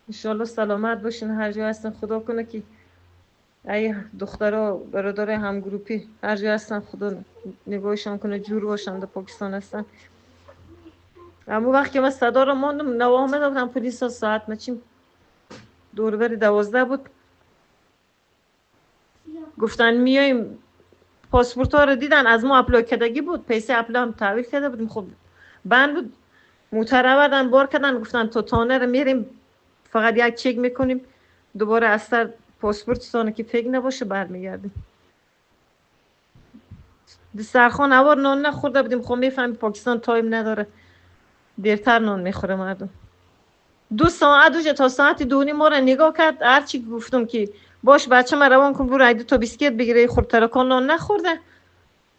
انشالله سلامت باشین هر جا هستن. خدا کنه که ای دخترها برادر هم گروپی هر جا هستن خدا نگاهشان کنه جور باشن در پاکستان هستن. اما وقت که من صدا رو ماندم نوا آمده بودم پلیس ها ساعت مچیم دور بری 12 بود گفتن میایم پاسپورت ها رو دیدن از ما اپلای کردگی بود پیسه اپلای هم تحویل کرده بودیم خب بند بود موتر آوردن بار کردن گفتن تا تانه رو میریم فقط یک چک میکنیم دوباره از سر پاسپورت سانه که فکر نباشه برمیگردیم. دسترخوان اوار نان نخورده بودیم خب میفهمیم پاکستان تایم نداره دیرتر نان میخوره مردم. 2 ساعت دوشه تا ساعت 2 ما رو نگاه کرد هرچی گفتم که باش بچه من روان کن برو 2 تا بیسکیت بگیره خورد ترکان نان نخورده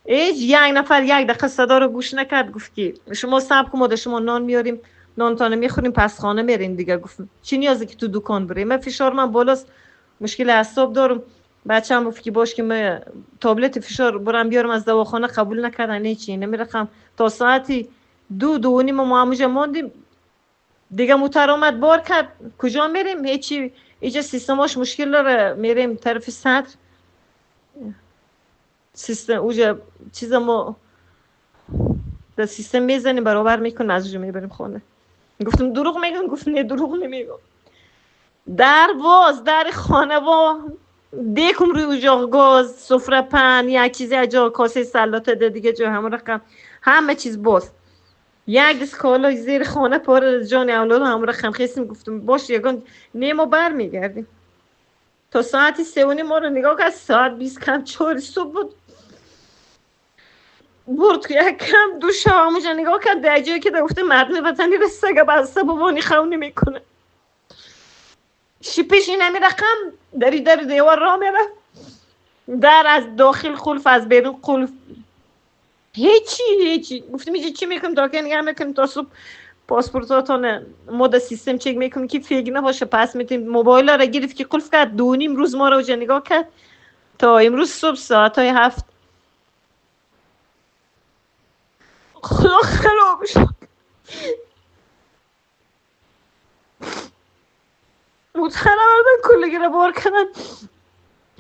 ایج یک نفر یک دقیقه صدا رو گوش نکرد گفت که شما صبر کن ما ده شما نان میاریم نان تانه میخوریم پس خانه میرین دیگه. گفتم چی نیازه که تو دکان بریم من فشار من بالاست مشکل اعصاب دارم بچه‌م گفت که باش که من تابلت فشار برام بیارم از دواخانه قبول نکردن هیچی نمیرخم تا ساعتی 2 ما همونجا ماندیم دیگه موتر اومد بار کرد کجا میریم هیچی اینجا سیستماش مشکل داره میریم طرف صدر سیستم اوجا چیز ما در سیستم میزنیم برابر میکنه از اونجا میبریم خانه. گفتم دروغ میگم گفت نه دروغ نمیگم در باز در خانه با دیکم روی اجاق گاز سفره پن یک چیزی اجا کاسه سلاته ده دیگه جا همون رقم همه چیز باز یک دست کالای زیر خانه پاره جان اولاد همون رقم خیستیم گفتم باش یگان نیمو بر میگردیم تا ساعتی 3 ما رو نگاه کرد ساعت 20 کم 4 صبح بود برد یک کم دوش همونجا نگاه کرد در جایی که در گفته مردم وطنی رسته بسته بابانی خونی میکنه شیپش این همی رقم در دیوار را میره در از داخل خلف از بیرون خلف هیچی گفتم اینجا چی میکنم تا که نگه میکنم تا صبح پاسپورتاتون مود سیستم چک میکنم که فیگ نباشه پس میتونیم موبایل را گرفت که قلف کرد 2.5 روز ما رو اوجا نگاه کرد تا امروز صبح ساعت های 7 خدا خراب شد متنوردن کلگی را بار کردن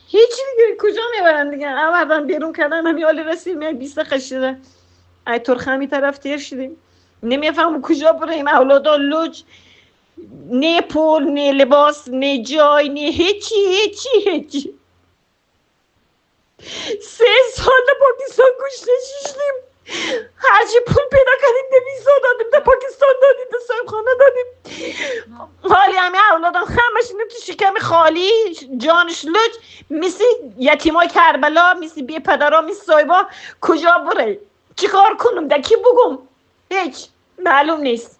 هیچی دیگه کجا میبرن دیگه آوردن بیرون کردن همی حالی رسیم یک 20 خشیده ای ترخمی طرف تیر شدیم نمیفهم کجا بریم اولادا لوج نه پول نه لباس نه جای نه هیچی 3 سال پاکستان گوش نشیشتیم هرچی پول پیدا کردیم ویزا دادیم در پاکستان دادیم در صاحبخانه دادیم حالی همه اولادم همش اینو تو شکم خالی جانش لج مثل یتیمای کربلا مثل بی پدرها مثل صاحبا کجا بره چیکار کنم در کی بگم هیچ معلوم نیست.